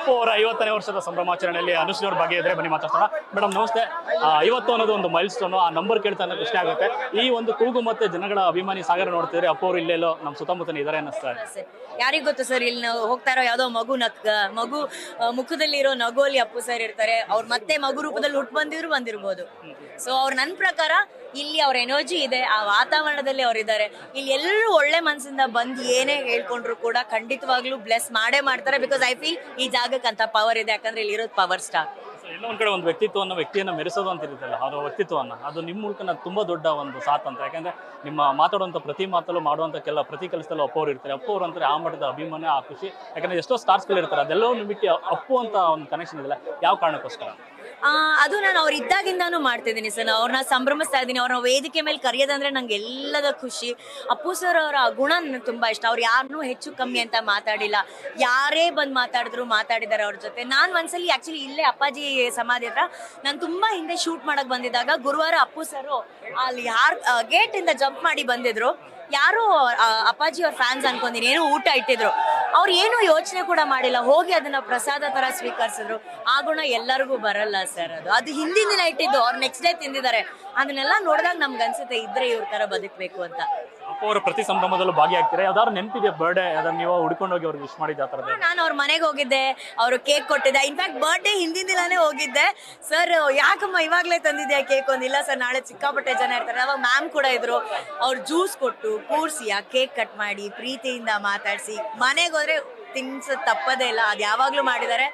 ಅಪ್ಪು ಅವರ 50ನೇ ವರ್ಷದ ಸಂಭ್ರಮಾಚರಣೆಯಲ್ಲಿ ಅನುಶ್ರೀ ಅವ್ರ ಬಗ್ಗೆ ಇದ್ರೆ ಬನ್ನಿ ಮಾತಾಡ್ಸೋಣ. ಮೇಡಮ್ ನಮಸ್ತೆ. 50 ಅನ್ನೋದು ಒಂದು ಮೈಲ್ ಸ್ಟೋನ್, ಆ ನಂಬರ್ ಕೇಳ್ತಾ ಖುಷಿ ಆಗುತ್ತೆ. ಈ ಒಂದು ಕೂಗು ಮತ್ತೆ ಜನಗಳ ಅಭಿಮಾನಿ ಸಾಗರ ನೋಡ್ತಿದ್ರೆ ಅಪ್ಪು ಅವರು ಇಲ್ಲೆಲ್ಲೋ ನಮ್ಮ ಸುತ್ತಮುತ್ತನೇ ಇದಾರೆ ಅನ್ನಿಸ್ತಾರೆ. ಯಾರಿಗ್ ಗೊತ್ತು ಸರ್, ಇಲ್ಲಿ ನಾವು ಹೋಗ್ತಾ ಇರೋ ಯಾವ್ದೋ ಮಗು ಮುಖದಲ್ಲಿ ಇರೋ ನಗೋಲಿ ಅಪ್ಪು ಸರ್ ಇರ್ತಾರೆ. ಅವ್ರು ಮತ್ತೆ ಮಗು ರೂಪದಲ್ಲಿ ಹುಟ್ಟು ಬಂದಿರ್ಬೋದು. ಸೊ ಅವ್ರು ನನ್ನ ಪ್ರಕಾರ ಇಲ್ಲಿ ಅವ್ರ ಎನರ್ಜಿ ಇದೆ, ಆ ವಾತಾವರಣದಲ್ಲಿ ಅವ್ರು ಇದ್ದಾರೆ. ಇಲ್ಲಿ ಎಲ್ಲರೂ ಒಳ್ಳೆ ಮನಸ್ಸಿಂದ ಬಂದು ಏನೇ ಹೇಳ್ಕೊಂಡ್ರು ಕೂಡ ಖಂಡಿತವಾಗ್ಲೂ ಬ್ಲೆಸ್ ಮಾಡೇ ಮಾಡ್ತಾರೆ. ಬಿಕಾಸ್ ಐ ಫೀಲ್ ಈ ಜಾಗಕ್ಕೆ ಅಂತ ಪವರ್ ಇದೆ, ಯಾಕಂದ್ರೆ ಇಲ್ಲಿ ಇರೋದು ಪವರ್ ಸ್ಟಾರ್. ಎಲ್ಲ ಒಂದ್ ಕಡೆ ಒಂದು ವ್ಯಕ್ತಿಯನ್ನ ಮೆರೆಸೋದು ಅಂತ ಇರುತ್ತಲ್ಲ, ಅವರ ವ್ಯಕ್ತಿತ್ವವನ್ನ ಅದು ನಿಮ್ಮ ಮೂಲಕ ತುಂಬಾ ದೊಡ್ಡ ಒಂದು ಸಾಥ್ ಅಂತ. ಯಾಕಂದ್ರೆ ನಿಮ್ಮ ಮಾತಾಡುವಂತ ಪ್ರತಿ ಮಾತಲ್ಲೂ ಮಾಡುವಂತ ಪ್ರತಿ ಕೆಲಸದಲ್ಲೂ ಅಪ್ಪು ಅವರು ಇರ್ತಾರೆ. ಅಪ್ಪು ಅವರು ಅಂತಾರೆ ಆ ಮಟ್ಟದ ಅಭಿಮಾನ, ಆ ಖುಷಿ. ಯಾಕಂದ್ರೆ ಎಷ್ಟೋ ಸ್ಟಾರ್ಸ್ಗಳು ಇರ್ತಾರೆ, ಅದೆಲ್ಲವೂ ನಿಮಗೆ ಅಪ್ಪು ಅಂತ ಒಂದು ಕನೆಕ್ಷನ್ ಇದೆಲ್ಲ, ಯಾವ ಕಾರಣಕ್ಕೋಸ್ಕರ? ಅದು ನಾನು ಅವ್ರು ಇದ್ದಾಗಿಂದಾನು ಮಾಡ್ತಿದ್ದೀನಿ ಸರ್. ಅವ್ರನ್ನ ಸಂಭ್ರಮಿಸ್ತಾ ಇದ್ದೀನಿ. ಅವ್ರನ್ನ ವೇದಿಕೆ ಮೇಲೆ ಕರೆಯೋದಂದ್ರೆ ನಂಗೆ ಎಲ್ಲದ ಖುಷಿ. ಅಪ್ಪು ಸರ್ ಅವರ ಗುಣ ನನಗೆ ತುಂಬಾ ಇಷ್ಟ. ಅವ್ರು ಯಾರನ್ನೂ ಹೆಚ್ಚು ಕಮ್ಮಿ ಅಂತ ಮಾತಾಡಿಲ್ಲ. ಯಾರೇ ಬಂದು ಮಾತಾಡಿದ್ದಾರೆ ಅವ್ರ ಜೊತೆ. ನಾನು ಒಂದ್ಸಲಿ ಆಕ್ಚುಲಿ ಇಲ್ಲೇ ಅಪ್ಪಾಜಿ ಸಮಾಧಿ ಹತ್ರ ನಾನು ತುಂಬಾ ಹಿಂದೆ ಶೂಟ್ ಮಾಡಕ್ ಬಂದಿದ್ದಾಗ ಗುರುವಾರ ಅಪ್ಪು ಸರ್ ಅಲ್ಲಿ ಗೇಟ್ ಇಂದ ಜಂಪ್ ಮಾಡಿ ಬಂದಿದ್ರು. ಯಾರು ಅಪ್ಪಾಜಿ ಅವ್ರ ಫ್ಯಾನ್ಸ್ ಅನ್ಕೊಂಡಿನಿ, ಏನೋ ಊಟ ಇಟ್ಟಿದ್ರು. ಅವ್ರು ಏನು ಯೋಚನೆ ಕೂಡ ಮಾಡಿಲ್ಲ, ಹೋಗಿ ಅದನ್ನ ಪ್ರಸಾದ ತರ ಸ್ವೀಕರಿಸಿದ್ರು. ಆ ಗುಣ ಎಲ್ಲರಿಗೂ ಬರಲ್ಲ ಸರ್. ಅದು ಹಿಂದಿನ ದಿನ ಇಟ್ಟಿದ್ದು, ಅವ್ರು ನೆಕ್ಸ್ಟ್ ಡೇ ತಿಂದಿದ್ದಾರೆ. ಅದನ್ನೆಲ್ಲ ನೋಡಿದಾಗ ನಮ್ಗೆ ಅನ್ಸುತ್ತೆ ಇದ್ರೆ ಇವ್ರ ತರ ಬದುಕಬೇಕು ಅಂತ. ಅಪ್ಪು ಅವರ ಪ್ರತಿ ಸಂಭ್ರಮದಲ್ಲೂ ಭಾಗಿಯಾಗ್ತಾರೆ. ಯಾವ್ದಾದ್ರು ನೆನಪಿದೆ ಬರ್ಡೇ, ಅದನ್ನ ನೀವು ಹುಡ್ಕೊಂಡೋಗಿ ಅವ್ರಿಗೆ ವಿಶ್ ಮಾಡಿದ? ನಾನು ಅವ್ರ ಮನೆಗೆ ಹೋಗಿದ್ದೆ, ಅವ್ರು ಕೇಕ್ ಕೊಟ್ಟಿದ್ದೆ. ಇನ್ಫ್ಯಾಕ್ಟ್ ಬರ್ಡೇ ಹಿಂದಿನ ದಿನಾನೇ ಹೋಗಿದ್ದೆ. ಸರ್ ಯಾಕಮ್ಮ ಇವಾಗ್ಲೇ ತಂದಿದ್ಯಾ ಕೇಕ್? ಒಂದಿಲ್ಲ ಸರ್, ನಾಳೆ ಸಿಕ್ಕಾಪಟ್ಟೆ ಜನ ಇರ್ತಾರೆ. ಅವಾಗ ಮ್ಯಾಮ್ ಕೂಡ ಇದ್ರು. ಅವ್ರು ಜ್ಯೂಸ್ ಕೊಟ್ಟು ಕೂರ್ಸಿ ಆ ಕೇಕ್ ಕಟ್ ಮಾಡಿ ಪ್ರೀತಿಯಿಂದ ಮಾತಾಡಿಸಿ ಮನೆಗೆ ಹೋದ್ರೆ ತಪ್ಪದೇ ಇಲ್ಲ. ಅದು ಯಾವಾಗ್ಲೂ ಮಾಡಿದ್ದಾರೆ.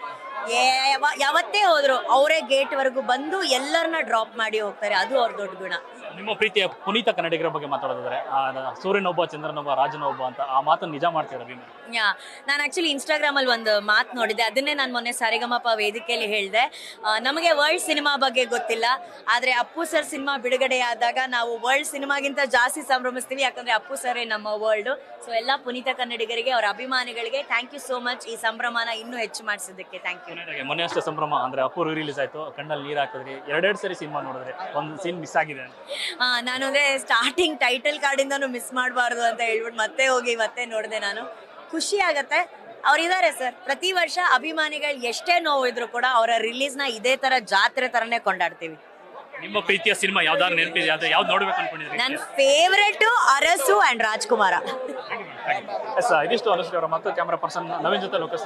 ಯಾವತ್ತೇ ಹೋದ್ರು ಅವರೇ ಗೇಟ್ ವರೆಗೂ ಬಂದು ಎಲ್ಲರನ್ನ ಡ್ರಾಪ್ ಮಾಡಿ ಹೋಗ್ತಾರೆ. ಅದು ಅವ್ರ ದೊಡ್ಡ ಗುಣ. ನಿಮ್ಮ ಪ್ರೀತಿಯ ಪುನೀತ ಕನ್ನಡಿಗರ ಬಗ್ಗೆ ಮಾತಾಡೋದಾದ್ರೆ, ಸೂರ್ಯನೊಬ್ಬ ಚಂದ್ರನೊಬ್ಬ ರಾಜನೊಬ್ಬ ಅಂತ ಆ ಮಾತನ್ನು ನಿಜ ಮಾಡ್ತೀರಾ? ನಾನು ಆಕ್ಚುಲಿ ಇನ್ಸ್ಟಾಗ್ರಾಮ್ ಅಲ್ಲಿ ಒಂದು ಮಾತು ನೋಡಿದೆ. ಅದನ್ನೇ ನಾನು ಮೊನ್ನೆ ಸರಿಗಮಪ ವೇದಿಕೆಯಲ್ಲಿ ಹೇಳಿದೆ. ನಮಗೆ ವರ್ಲ್ಡ್ ಸಿನಿಮಾ ಬಗ್ಗೆ ಗೊತ್ತಿಲ್ಲ, ಆದ್ರೆ ಅಪ್ಪು ಸರ್ ಸಿನಿಮಾ ಬಿಡುಗಡೆ ಆದಾಗ ನಾವು ವರ್ಲ್ಡ್ ಸಿನಿಮಾಗಿಂತ ಜಾಸ್ತಿ ಸಂಭ್ರಮಿಸ್ತೀವಿ. ಯಾಕಂದ್ರೆ ಅಪ್ಪು ಸರೇ ನಮ್ಮ ವರ್ಲ್ಡ್. ಸೊ ಎಲ್ಲ ಪುನೀತ ಕನ್ನಡಿಗರಿಗೆ, ಅವರ ಅಭಿಮಾನಿಗಳಿಗೆ ಥ್ಯಾಂಕ್ ಯು ಸೋ ಮಚ್. ಈ ಸಂಭ್ರಮನ ಇನ್ನೂ ಹೆಚ್ಚು ಮಾಡಿಸಿದ್ದಕ್ಕೆ ಥ್ಯಾಂಕ್ ಯು. ಮೊನ್ನೆ ಅಷ್ಟೇ ಸಂಭ್ರಮ ಅಂದ್ರೆ ಅಪ್ಪು ರಿಲೀಸ್ ಆಯ್ತು, ಕಣ್ಣಲ್ಲಿ ನೀರು ಹಾಕಿದ್ರಿ. ಎರಡೆರಡು ಸರಿ ಸಿನಿಮಾ ನೋಡಿದ್ರೆ ಒಂದು ಸೀನ್ ಮಿಸ್ ಆಗಿದೆ. ನಾನು ಅಂದ್ರೆ ಸ್ಟಾರ್ಟಿಂಗ್ ಟೈಟಲ್ ಕಾರ್ಡ್ ಇಂದಾನು ಮಿಸ್ ಮಾಡಬಾರ್ದು ಅಂತ ಹೇಳ್ಬಿಟ್ಟು ಮತ್ತೆ ನೋಡಿದೆ. ನಾನು ಖುಷಿ ಆಗತ್ತೆ. ಅವ್ರಿದ್ದಾರೆ ಸರ್. ಪ್ರತಿ ವರ್ಷ ಅಭಿಮಾನಿಗಳು ಎಷ್ಟೇ ನೋವು ಇದ್ರು ಕೂಡ ಅವರ ರಿಲೀಸ್ ನ ಇದೇ ತರ ಜಾತ್ರೆ ತರನೇ ಕೊಂಡಾಡ್ತೀವಿ. ನಿಮ್ಮ ಪ್ರೀತಿಯ ಸಿನಿಮಾ ಯಾವ್ದಾದ್ರು ನೆನಪಿದೆ? ಯಾವ್ದು ನೋಡ್ಬೇಕು ಅನ್ಕೊಂಡಿದ್ರಿ? ನನ್ನ ಫೇವರೇಟ್ ಅರಸು ಅಂಡ್ ರಾಜ್ಕುಮಾರ. ಇದಿಷ್ಟು ಅನುಶ್ರೀ ಅವರ ಮತ್ತು ಕ್ಯಾಮರಾ ಪರ್ಸನ್ ನವೀನ್ ಜೊತೆ ಲೋಕೇಶ್.